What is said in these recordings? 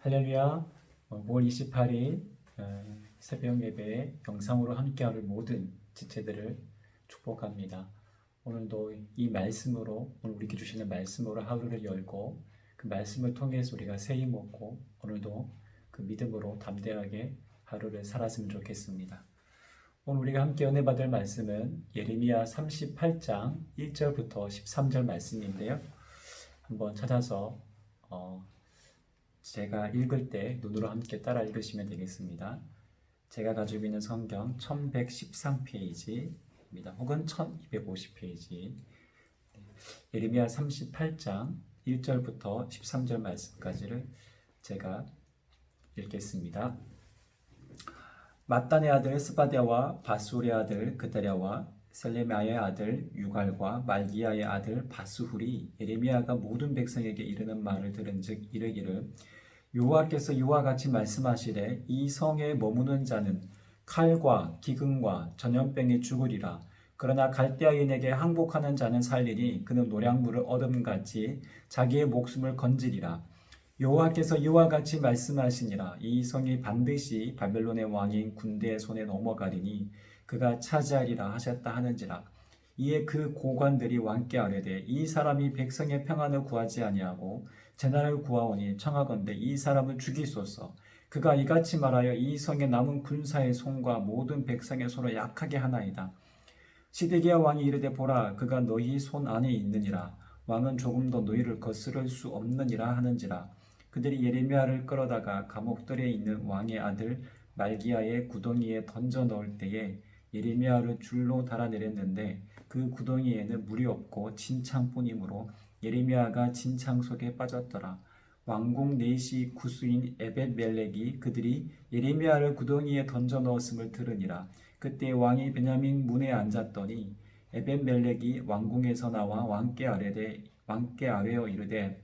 할렐루야. 5월 28일 새벽 예배에 영상으로 함께할 모든 지체들을 축복합니다. 오늘도 이 말씀으로 오늘 우리에게 주시는 말씀으로 하루를 열고 그 말씀을 통해서 우리가 새힘 얻고 오늘도 그 믿음으로 담대하게 하루를 살았으면 좋겠습니다. 오늘 우리가 함께 은혜 받을 말씀은 예레미야 38장 1절부터 13절 말씀인데요. 한번 찾아서 제가 읽을 때 눈으로 함께 따라 읽으시면 되겠습니다. 제가 가지고 있는 성경 1113페이지입니다. 혹은 1250페이지. 예레미야 38장 1절부터 13절 말씀까지를 제가 읽겠습니다. 맏단의 아들 스바랴와 바술의 아들 그다랴와 셀레미야의 아들 유갈과 말기야의 아들 바스훌이 예레미야가 모든 백성에게 이르는 말을 들은즉 이르기를 여호와께서 이와 같이 말씀하시되 이 성에 머무는 자는 칼과 기근과 전염병에 죽으리라. 그러나 갈대아인에게 항복하는 자는 살리니 그는 노량물을 얻음같이 자기의 목숨을 건지리라. 여호와께서 이와 같이 말씀하시니라. 이 성이 반드시 바벨론의 왕인 군대의 손에 넘어가리니 그가 차지하리라 하셨다 하는지라. 이에 그 고관들이 왕께 아뢰되 이 사람이 백성의 평안을 구하지 아니하고 재난을 구하오니 청하건대 이 사람을 죽이소서. 그가 이같이 말하여 이 성에 남은 군사의 손과 모든 백성의 손을 약하게 하나이다. 시드기야 왕이 이르되 보라 그가 너희 손 안에 있느니라. 왕은 조금도 너희를 거스를 수 없느니라 하는지라. 그들이 예레미야를 끌어다가 감옥들에 있는 왕의 아들 말기야의 구덩이에 던져 넣을 때에 예레미야를 줄로 달아내렸는데 그 구덩이에는 물이 없고 진창뿐이므로 예레미야가 진창 속에 빠졌더라. 왕궁 내시 구수인 에벳멜렉이 그들이 예레미야를 구덩이에 던져 넣었음을 들으니라. 그때 왕이 베냐민 문에 앉았더니 에벳멜렉이 왕궁에서 나와 왕께 아뢰어 이르되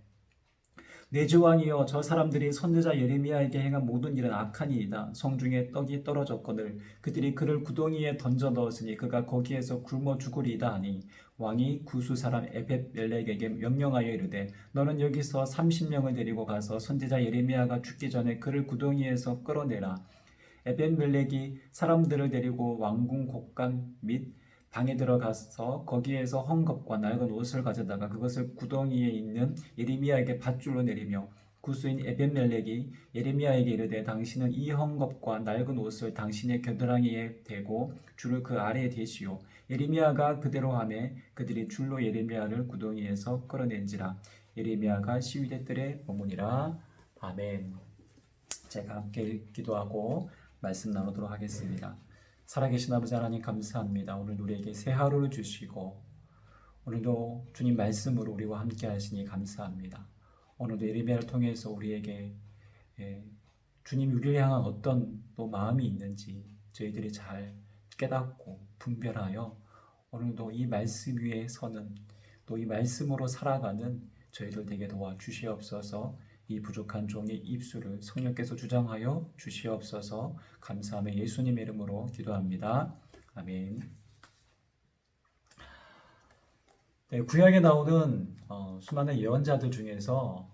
내 주 왕이여 저 사람들이 선지자 예레미야에게 행한 모든 일은 악하니이다. 성중에 떡이 떨어졌거늘 그들이 그를 구덩이에 던져 넣었으니 그가 거기에서 굶어 죽으리이다 하니 왕이 구수 사람 에벳멜렉에게 명령하여 이르되 너는 여기서 30명을 데리고 가서 선지자 예레미야가 죽기 전에 그를 구덩이에서 끌어내라. 에벳멜렉이 사람들을 데리고 왕궁 곳간 및 방에 들어가서 거기에서 헝겊과 낡은 옷을 가져다가 그것을 구덩이에 있는 예레미야에게 밧줄로 내리며 구수인 에벳멜렉이 예레미야에게 이르되 당신은 이 헝겊과 낡은 옷을 당신의 겨드랑이에 대고 줄을 그 아래에 대시오. 예레미야가 그대로 하매 그들이 줄로 예레미야를 구덩이에서 끌어낸지라. 예레미야가 시위대 뜰에 머무니라. 아멘. 제가 함께 기도하고 말씀 나누도록 하겠습니다. 살아계신 아버지 하나님 감사합니다. 오늘 우리에게 새 하루를 주시고 오늘도 주님 말씀으로 우리와 함께 하시니 감사합니다. 오늘도 예레미야를 통해서 우리에게 주님 우리를 향한 어떤 또 마음이 있는지 저희들이 잘 깨닫고 분별하여 오늘도 이 말씀 위에 서는 또 이 말씀으로 살아가는 저희들 되게 도와주시옵소서. 이 부족한 종의 입술을 성령께서 주장하여 주시옵소서. 감사하며 예수님의 이름으로 기도합니다. 아멘. 네, 구약에 나오는 수많은 예언자들 중에서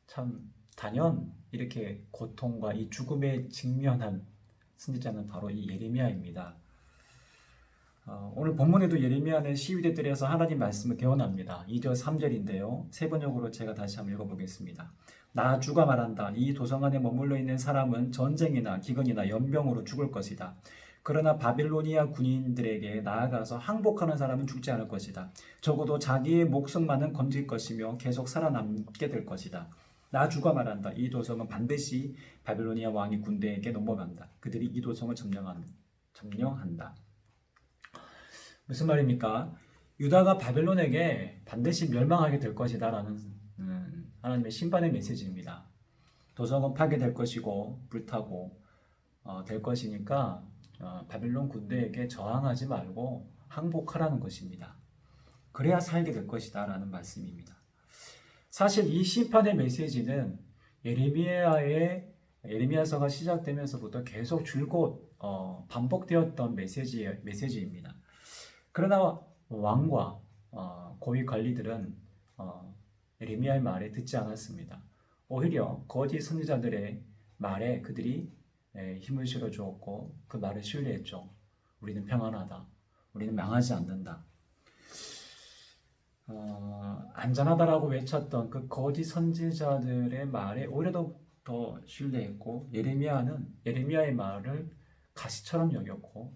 참 단연 이렇게 고통과 이 죽음에 직면한 선지자는 바로 이 예레미야입니다. 오늘 본문에도 예레미야는 시위대들에서 하나님 말씀을 개헌합니다. 2절 3절인데요. 세 번역으로 제가 다시 한번 읽어보겠습니다. 나 주가 말한다. 이 도성 안에 머물러 있는 사람은 전쟁이나 기근이나 연병으로 죽을 것이다. 그러나 바빌로니아 군인들에게 나아가서 항복하는 사람은 죽지 않을 것이다. 적어도 자기의 목숨만은 건질 것이며 계속 살아남게 될 것이다. 나 주가 말한다. 이 도성은 반드시 바빌로니아 왕의 군대에게 넘어간다. 그들이 이 도성을 점령한다. 무슨 말입니까? 유다가 바벨론에게 반드시 멸망하게 될 것이다 라는 하나님의 심판의 메시지입니다. 도성은 파괴될 것이고 불타고 될 것이니까 바벨론 군대에게 저항하지 말고 항복하라는 것입니다. 그래야 살게 될 것이다 라는 말씀입니다. 사실 이 심판의 메시지는 예레미야서가 시작되면서부터 계속 줄곧 반복되었던 메시지입니다. 그러나 왕과 고위 관리들은 예레미야의 말에 듣지 않았습니다. 오히려 거짓 선지자들의 말에 그들이 힘을 실어 주었고 그 말을 신뢰했죠. 우리는 평안하다. 우리는 망하지 않는다. 안전하다라고 외쳤던 그 거짓 선지자들의 말에 오히려 더 신뢰했고 예레미야의 말을 가시처럼 여겼고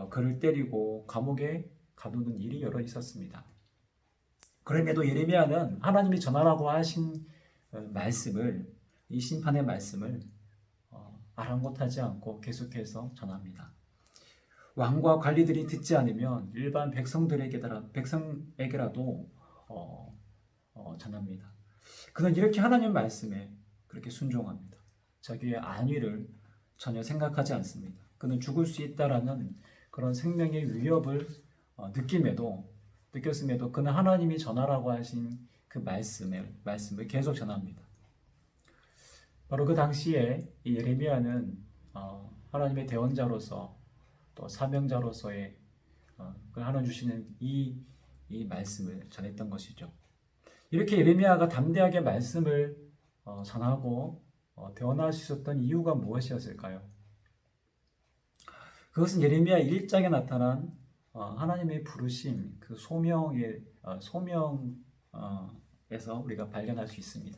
그를 때리고 감옥에 가두는 일이 여러 있었습니다. 그럼에도 예레미야는 하나님이 전하라고 하신 말씀을 이 심판의 말씀을 아랑곳하지 않고 계속해서 전합니다. 왕과 관리들이 듣지 않으면 일반 백성에게라도 전합니다. 그는 이렇게 하나님 말씀에 그렇게 순종합니다. 자기의 안위를 전혀 생각하지 않습니다. 그는 죽을 수 있다라는 그런 생명의 위협을 느꼈음에도 그는 하나님이 전하라고 하신 그 말씀을 계속 전합니다. 바로 그 당시에 이 예레미야는 하나님의 대언자로서 또 사명자로서의 하나님 주시는 이 말씀을 전했던 것이죠. 이렇게 예레미야가 담대하게 말씀을 전하고 대언할 수 있었던 이유가 무엇이었을까요? 그것은 예레미야 1장에 나타난 하나님의 부르심, 그 소명에서 우리가 발견할 수 있습니다.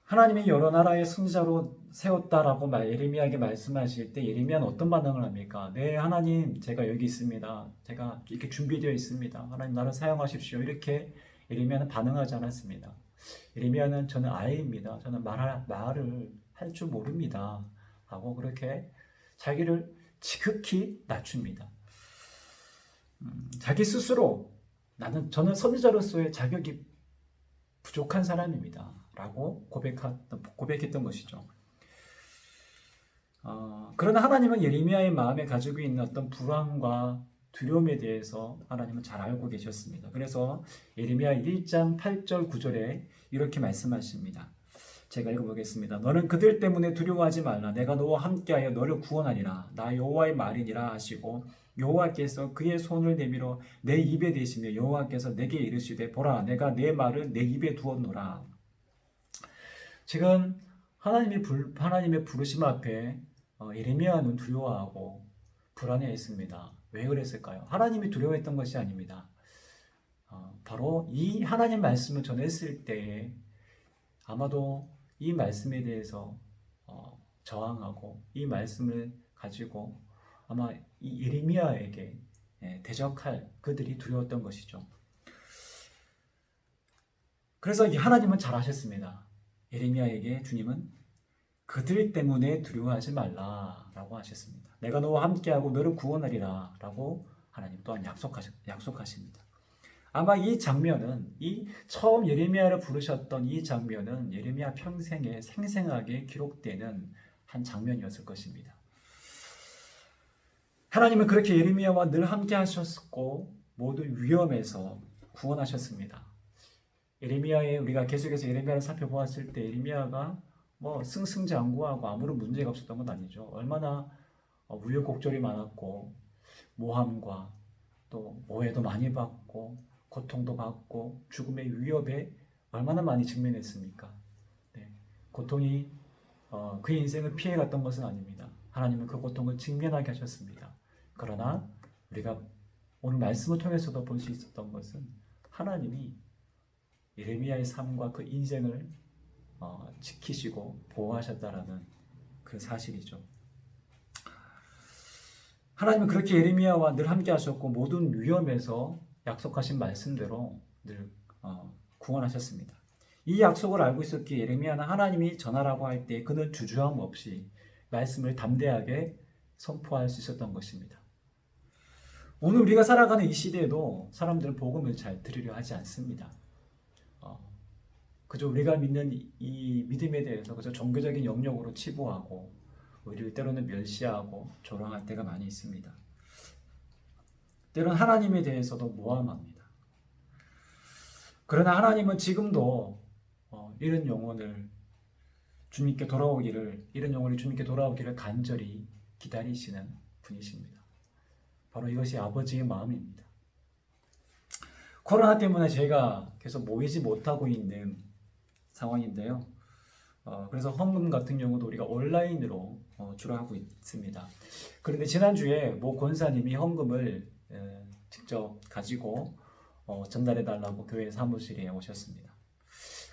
하나님이 여러 나라의 선지자로 세웠다라고 예레미야에게 말씀하실 때 예레미야는 어떤 반응을 합니까? 네, 하나님, 제가 여기 있습니다. 제가 이렇게 준비되어 있습니다. 하나님, 나를 사용하십시오. 이렇게 예레미야는 반응하지 않았습니다. 예레미야는 저는 아이입니다. 저는 말을 할 줄 모릅니다. 하고 그렇게 자기를 지극히 낮춥니다. 자기 스스로 저는 선지자로서의 자격이 부족한 사람입니다. 라고 고백했던 것이죠. 그러나 하나님은 예레미야의 마음에 가지고 있는 어떤 불안과 두려움에 대해서 하나님은 잘 알고 계셨습니다. 그래서 예레미야 1장 8절 9절에 이렇게 말씀하십니다. 제가 읽어보겠습니다. 너는 그들 때문에 두려워하지 말라. 내가 너와 함께하여 너를 구원하리라. 나 여호와의 말이니라 하시고 여호와께서 그의 손을 내밀어 내 입에 대시며 여호와께서 내게 이르시되 보라 내가 내 말을 내 입에 두었노라. 지금 하나님의 부르심 앞에 예레미야는 두려워하고 불안해했습니다. 왜 그랬을까요? 하나님이 두려워했던 것이 아닙니다. 바로 이 하나님 말씀을 전했을 때에 아마도 이 말씀에 대해서 저항하고 이 말씀을 가지고 아마 이 예레미야에게 대적할 그들이 두려웠던 것이죠. 그래서 하나님은 잘하셨습니다. 예레미야에게 주님은 그들 때문에 두려워하지 말라라고 하셨습니다. 내가 너와 함께하고 너를 구원하리라 라고 하나님 또한 약속하십니다. 아마 이 장면은 처음 예레미야를 부르셨던 이 장면은 예레미야 평생에 생생하게 기록되는 한 장면이었을 것입니다. 하나님은 그렇게 예레미야와 늘 함께 하셨고 모든 위험에서 구원하셨습니다. 우리가 계속해서 예레미야를 살펴보았을 때 예레미야가 승승장구하고 아무런 문제가 없었던 건 아니죠. 얼마나 우여곡절이 많았고 모함과 또 오해도 많이 받고 고통도 받고 죽음의 위협에 얼마나 많이 직면했습니까? 네. 고통이 그의 인생을 피해갔던 것은 아닙니다. 하나님은 그 고통을 직면하게 하셨습니다. 그러나 우리가 오늘 말씀을 통해서도 볼 수 있었던 것은 하나님이 예레미야의 삶과 그 인생을 지키시고 보호하셨다라는 그 사실이죠. 하나님은 그렇게 예레미야와 늘 함께 하셨고 모든 위험에서 약속하신 말씀대로 늘 구원하셨습니다. 이 약속을 알고 있었기에 예레미야는 하나님이 전하라고 할 때 그는 주저함 없이 말씀을 담대하게 선포할 수 있었던 것입니다. 오늘 우리가 살아가는 이 시대에도 사람들은 복음을 잘 들으려 하지 않습니다. 그저 우리가 믿는 이 믿음에 대해서 그저 종교적인 영역으로 치부하고 우리를 때로는 멸시하고 조롱할 때가 많이 있습니다. 때로는 하나님에 대해서도 모함합니다. 그러나 하나님은 지금도 이런 영혼이 주님께 돌아오기를 간절히 기다리시는 분이십니다. 바로 이것이 아버지의 마음입니다. 코로나 때문에 저희가 계속 모이지 못하고 있는 상황인데요. 그래서 헌금 같은 경우도 우리가 온라인으로 주로 하고 있습니다. 그런데 지난주에 모 권사님이 헌금을 직접 가지고 전달해 달라고 교회 사무실에 오셨습니다.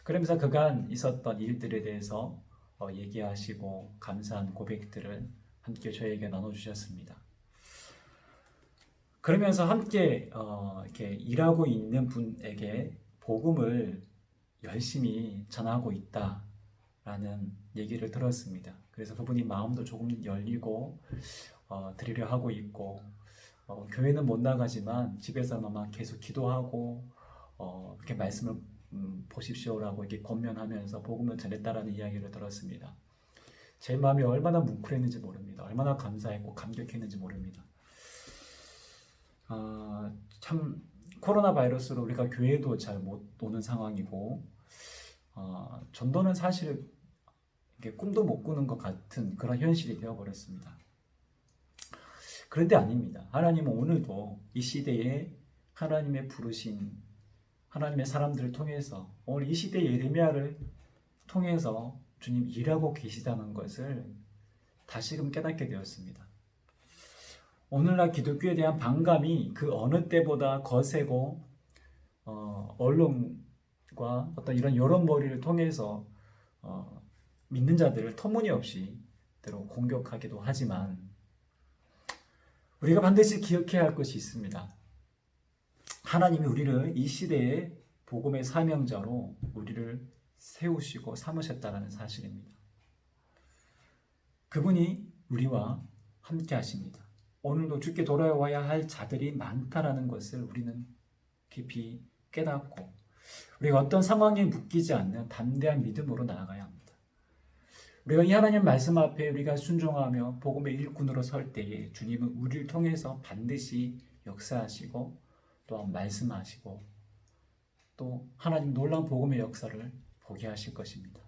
그러면서 그간 있었던 일들에 대해서 얘기하시고 감사한 고백들을 함께 저에게 나눠주셨습니다. 그러면서 함께 이렇게 일하고 있는 분에게 복음을 열심히 전하고 있다라는 얘기를 들었습니다. 그래서 그분이 마음도 조금 열리고 드리려 하고 있고 교회는 못 나가지만 집에서만 계속 기도하고 그렇게 말씀을 보십시오라고 이렇게 권면하면서 복음을 전했다라는 이야기를 들었습니다. 제 마음이 얼마나 뭉클했는지 모릅니다. 얼마나 감사했고 감격했는지 모릅니다. 참 코로나 바이러스로 우리가 교회도 잘 못 오는 상황이고 전도는 사실 이게 꿈도 못 꾸는 것 같은 그런 현실이 되어버렸습니다. 그런데 아닙니다. 하나님은 오늘도 이 시대에 하나님의 부르신 하나님의 사람들을 통해서 오늘 이 시대 예레미야를 통해서 주님 일하고 계시다는 것을 다시금 깨닫게 되었습니다. 오늘날 기독교에 대한 반감이 그 어느 때보다 거세고 언론과 어떤 이런 여론몰이를 통해서 믿는 자들을 터무니없이 때로 공격하기도 하지만 우리가 반드시 기억해야 할 것이 있습니다. 하나님이 우리를 이 시대의 복음의 사명자로 우리를 세우시고 삼으셨다는 사실입니다. 그분이 우리와 함께 하십니다. 오늘도 주께 돌아와야 할 자들이 많다라는 것을 우리는 깊이 깨닫고 우리가 어떤 상황에 묶이지 않는 담대한 믿음으로 나아가야 합니다. 우리가 이 하나님 말씀 앞에 우리가 순종하며 복음의 일꾼으로 설 때에 주님은 우리를 통해서 반드시 역사하시고 또한 말씀하시고 또 하나님 놀라운 복음의 역사를 보게 하실 것입니다.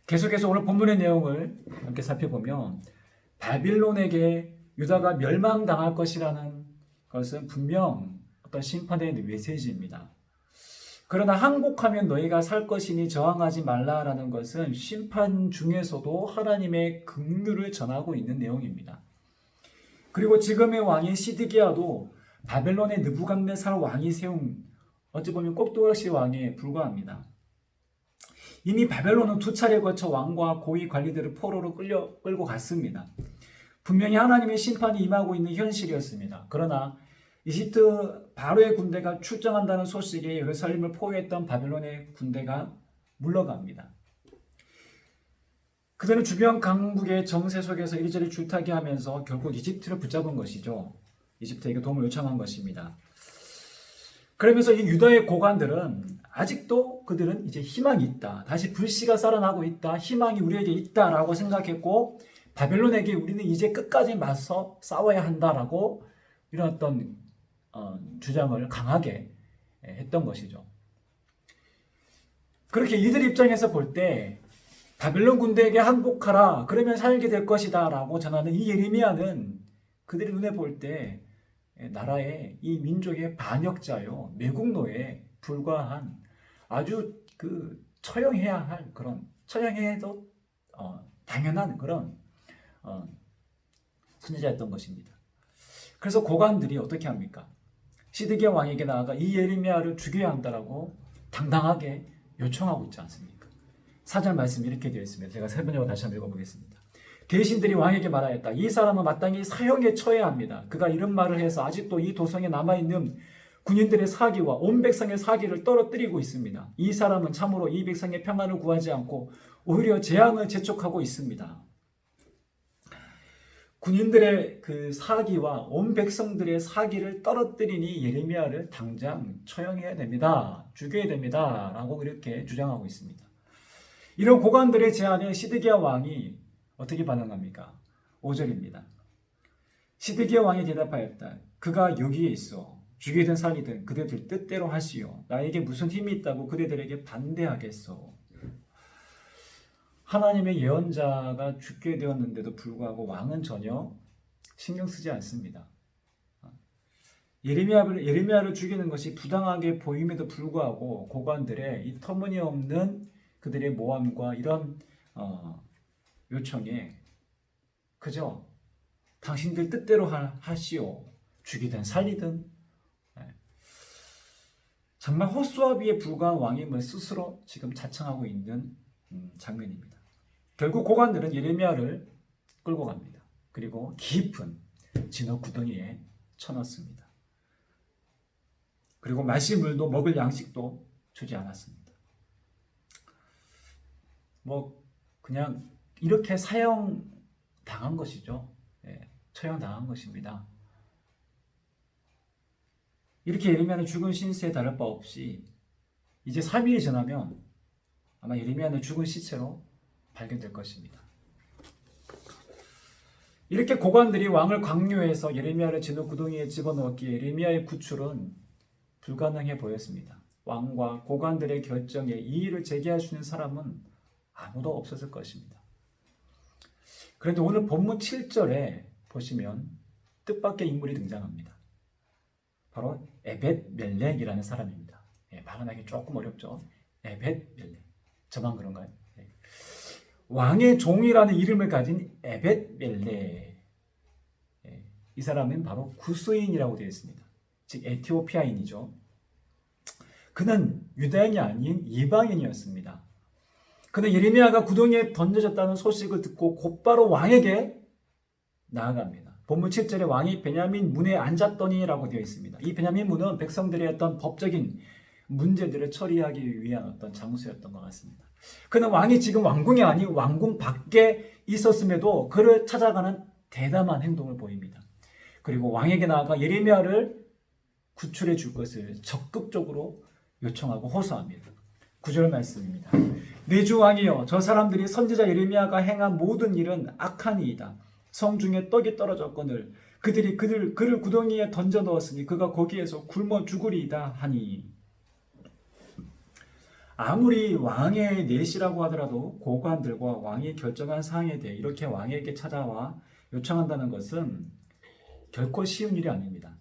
계속해서 오늘 본문의 내용을 함께 살펴보면 바빌론에게 유다가 멸망당할 것이라는 것은 분명 어떤 심판의 메시지입니다. 그러나 항복하면 너희가 살 것이니 저항하지 말라라는 것은 심판 중에서도 하나님의 긍휼을 전하고 있는 내용입니다. 그리고 지금의 왕인 시드기야도 바벨론의 느부갓네살 왕이 세운 어찌 보면 꼭두각시 왕에 불과합니다. 이미 바벨론은 두 차례 거쳐 왕과 고위 관리들을 포로로 끌고 갔습니다. 분명히 하나님의 심판이 임하고 있는 현실이었습니다. 그러나 이집트 바로의 군대가 출정한다는 소식에 예루살렘을 포위했던 바벨론의 군대가 물러갑니다. 그들은 주변 강국의 정세 속에서 이리저리 줄타기 하면서 결국 이집트를 붙잡은 것이죠. 이집트에게 도움을 요청한 것입니다. 그러면서 이 유다의 고관들은 아직도 그들은 이제 희망이 있다. 다시 불씨가 살아나고 있다. 희망이 우리에게 있다라고 생각했고 바벨론에게 우리는 이제 끝까지 맞서 싸워야 한다라고 이런 어떤 주장을 강하게 했던 것이죠. 그렇게 이들 입장에서 볼 때 바벨론 군대에게 항복하라 그러면 살게 될 것이다 라고 전하는 이 예레미야는 그들의 눈에 볼 때 나라의 이 민족의 반역자요 매국노에 불과한 아주 처형해야 할 그런 처형해도 당연한 그런 선지자였던 것입니다. 그래서 고관들이 어떻게 합니까? 시드기야 왕에게 나아가 이 예레미야를 죽여야 한다라고 당당하게 요청하고 있지 않습니까? 4절 말씀이 이렇게 되어 있습니다. 제가 세 번역으로 다시 한번 읽어보겠습니다. 대신들이 왕에게 말하였다. 이 사람은 마땅히 사형에 처해야 합니다. 그가 이런 말을 해서 아직도 이 도성에 남아있는 군인들의 사기와 온 백성의 사기를 떨어뜨리고 있습니다. 이 사람은 참으로 이 백성의 평안을 구하지 않고 오히려 재앙을 재촉하고 있습니다. 군인들의 그 사기와 온 백성들의 사기를 떨어뜨리니 예레미야를 당장 처형해야 됩니다. 죽여야 됩니다. 라고 이렇게 주장하고 있습니다. 이런 고관들의 제안에 시드기야 왕이 어떻게 반응합니까? 5절입니다. 시드기야 왕이 대답하였다. 그가 여기에 있어. 죽이든 살리든 그대들 뜻대로 하시오. 나에게 무슨 힘이 있다고 그대들에게 반대하겠소. 하나님의 예언자가 죽게 되었는데도 불구하고 왕은 전혀 신경 쓰지 않습니다. 예레미야를 죽이는 것이 부당하게 보임에도 불구하고 고관들의 이 터무니없는 그들의 모함과 이런 요청에 그저 당신들 뜻대로 하시오. 죽이든 살리든. 정말 헛수아비에 불과한 왕임을 스스로 지금 자청하고 있는 장면입니다. 결국 고관들은 예레미야를 끌고 갑니다. 그리고 깊은 진흙 구덩이에 쳐넣습니다. 그리고 마실 물도 먹을 양식도 주지 않았습니다. 그냥 이렇게 사형당한 것이죠. 처형당한 것입니다. 이렇게 예레미야는 죽은 신세에 다를 바 없이 이제 3일이 지나면 아마 예레미야는 죽은 시체로 발견될 것입니다. 이렇게 고관들이 왕을 강요해서 예레미야를 진흙 구덩이에 집어넣었기에 예레미야의 구출은 불가능해 보였습니다. 왕과 고관들의 결정에 이의를 제기할 수 있는 사람은 아무도 없었을 것입니다. 그런데 오늘 본문 7절에 보시면 뜻밖의 인물이 등장합니다. 바로 에벳멜렉이라는 사람입니다. 발음하기 조금 어렵죠. 에벳멜렉. 저만 그런가요? 왕의 종이라는 이름을 가진 에벳멜렉. 이 사람은 바로 구스인이라고 되어 있습니다. 즉 에티오피아인이죠. 그는 유다인이 아닌 이방인이었습니다. 그는 예레미야가 구덩이에 던져졌다는 소식을 듣고 곧바로 왕에게 나아갑니다. 본문 7절에 왕이 베냐민 문에 앉았더니라고 되어 있습니다. 이 베냐민 문은 백성들의 어떤 법적인 문제들을 처리하기 위한 어떤 장소였던 것 같습니다. 그는 왕이 지금 왕궁이 아닌 왕궁 밖에 있었음에도 그를 찾아가는 대담한 행동을 보입니다. 그리고 왕에게 나아가 예레미야를 구출해 줄 것을 적극적으로 요청하고 호소합니다. 9절 말씀입니다. 내 주 왕이여, 저 사람들이 선지자 예레미야가 행한 모든 일은 악하니이다. 성 중에 떡이 떨어졌거늘 그들이 그를 구덩이에 던져 넣었으니 그가 거기에서 굶어 죽으리이다 하니. 아무리 왕의 넷이라고 하더라도 고관들과 왕이 결정한 사항에 대해 이렇게 왕에게 찾아와 요청한다는 것은 결코 쉬운 일이 아닙니다.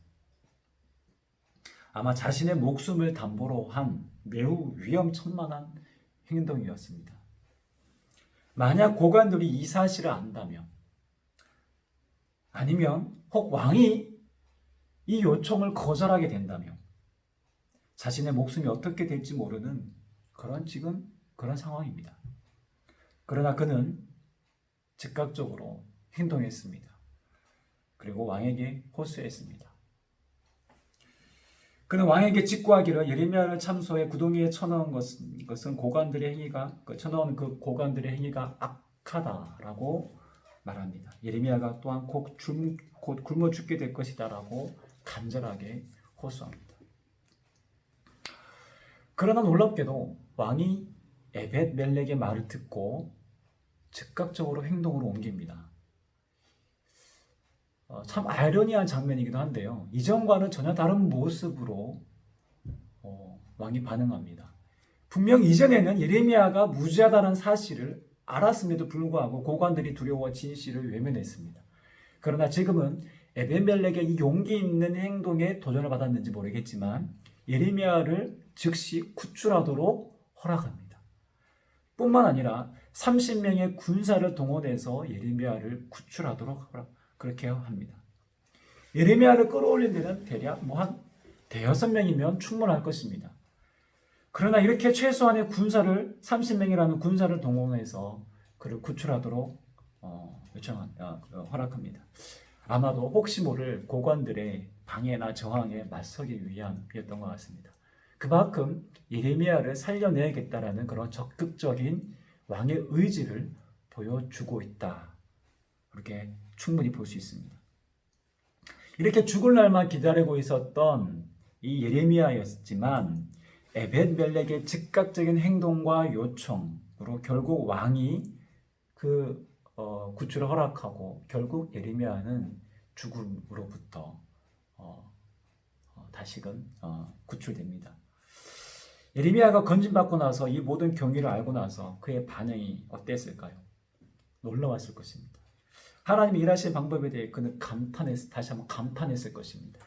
아마 자신의 목숨을 담보로 한 매우 위험천만한 행동이었습니다. 만약 고관들이 이 사실을 안다면, 아니면 혹 왕이 이 요청을 거절하게 된다면 자신의 목숨이 어떻게 될지 모르는 그런 상황입니다. 그러나 그는 즉각적으로 행동했습니다. 그리고 왕에게 호소했습니다. 그는 왕에게 직구하기를 예레미야를 참소해 구덩이에 쳐넣은 것은 고관들의 행위가 쳐넣은 그 고관들의 행위가 악하다라고 말합니다. 예레미야가 또한 곧 굶어 죽게 될 것이다라고 간절하게 호소합니다. 그러나 놀랍게도 왕이 에벳멜렉의 말을 듣고 즉각적으로 행동으로 옮깁니다. 참 아이러니한 장면이기도 한데요. 이전과는 전혀 다른 모습으로 왕이 반응합니다. 분명 이전에는 예레미야가 무죄하다는 사실을 알았음에도 불구하고 고관들이 두려워 진실을 외면했습니다. 그러나 지금은 에벳멜렉의 이 용기 있는 행동에 도전을 받았는지 모르겠지만 예레미야를 즉시 구출하도록 허락합니다. 뿐만 아니라 30명의 군사를 동원해서 예레미야를 구출하도록 그렇게 합니다. 예레미야를 끌어올린 데는 대략 한 대여섯 명이면 충분할 것입니다. 그러나 이렇게 최소한의 30명이라는 군사를 동원해서 그를 구출하도록 허락합니다. 아마도 혹시 모를 고관들의 방해나 저항에 맞서기 위함이었던 것 같습니다. 그만큼 예레미야를 살려내야겠다라는 그런 적극적인 왕의 의지를 보여주고 있다. 그렇게 충분히 볼 수 있습니다. 이렇게 죽을 날만 기다리고 있었던 이 예레미야였지만 에벳멜렉의 즉각적인 행동과 요청으로 결국 왕이 그 구출을 허락하고 결국 예레미야는 죽음으로부터 다시금 구출됩니다. 예레미야가 건진받고 나서 이 모든 경위를 알고 나서 그의 반응이 어땠을까요? 놀라웠을 것입니다. 하나님이 일하시는 방법에 대해 그는 다시 한번 감탄했을 것입니다.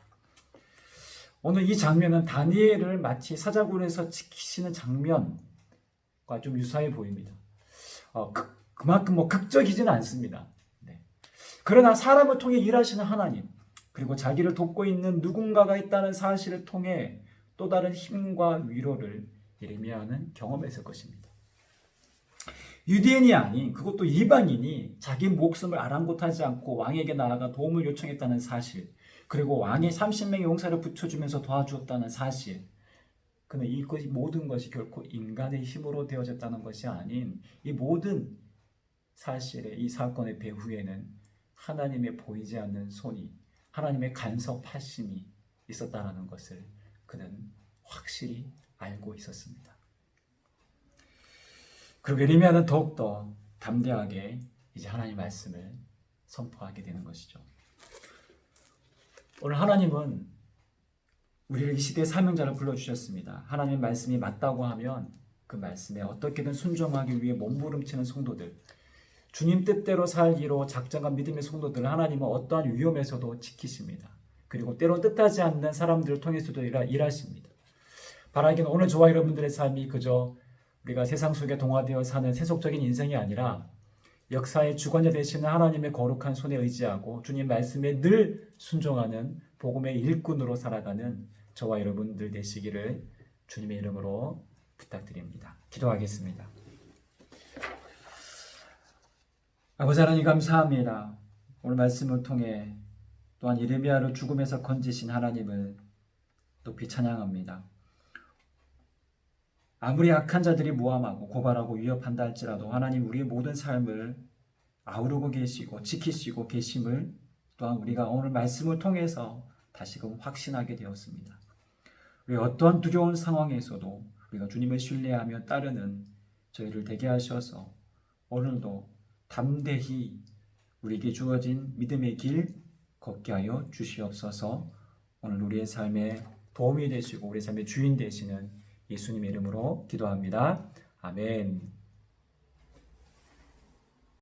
오늘 이 장면은 다니엘을 마치 사자굴에서 지키시는 장면과 좀 유사해 보입니다. 그만큼 극적이지는 않습니다. 네. 그러나 사람을 통해 일하시는 하나님, 그리고 자기를 돕고 있는 누군가가 있다는 사실을 통해 또 다른 힘과 위로를 예레미야는 경험했을 것입니다. 유대인이 아닌, 그것도 이방인이 자기 목숨을 아랑곳하지 않고 왕에게 나아가 도움을 요청했다는 사실, 그리고 왕의 30명의 용사를 붙여주면서 도와주었다는 사실, 그는 이 모든 것이 결코 인간의 힘으로 되어졌다는 것이 아닌 이 모든 사실의 이 사건의 배후에는 하나님의 보이지 않는 손이, 하나님의 간섭하심이 있었다는 것을 그는 확실히 알고 있었습니다. 그리고 예레미야는 더욱더 담대하게 이제 하나님 말씀을 선포하게 되는 것이죠. 오늘 하나님은 우리를 이 시대의 사명자를 불러주셨습니다. 하나님의 말씀이 맞다고 하면 그 말씀에 어떻게든 순종하기 위해 몸부림치는 성도들, 주님 뜻대로 살기로 작정한 믿음의 성도들을 하나님은 어떠한 위험에서도 지키십니다. 그리고 때론 뜻하지 않는 사람들을 통해서도 일하십니다. 바라기는 오늘 저와 여러분들의 삶이 그저 우리가 세상 속에 동화되어 사는 세속적인 인생이 아니라 역사의 주관자 되시는 하나님의 거룩한 손에 의지하고 주님 말씀에 늘 순종하는 복음의 일꾼으로 살아가는 저와 여러분들 되시기를 주님의 이름으로 부탁드립니다. 기도하겠습니다. 아버지 하나님 감사합니다. 오늘 말씀을 통해 또한 예레미야를 죽음에서 건지신 하나님을 높이 찬양합니다. 아무리 악한 자들이 모함하고 고발하고 위협한다 할지라도 하나님 우리의 모든 삶을 아우르고 계시고 지키시고 계심을 또한 우리가 오늘 말씀을 통해서 다시금 확신하게 되었습니다. 우리 어떠한 두려운 상황에서도 우리가 주님을 신뢰하며 따르는 저희를 되게 하셔서 오늘도 담대히 우리에게 주어진 믿음의 길 걷게 하여 주시옵소서. 오늘 우리의 삶에 도움이 되시고 우리의 삶의 주인 되시는 예수님의 이름으로 기도합니다. 아멘.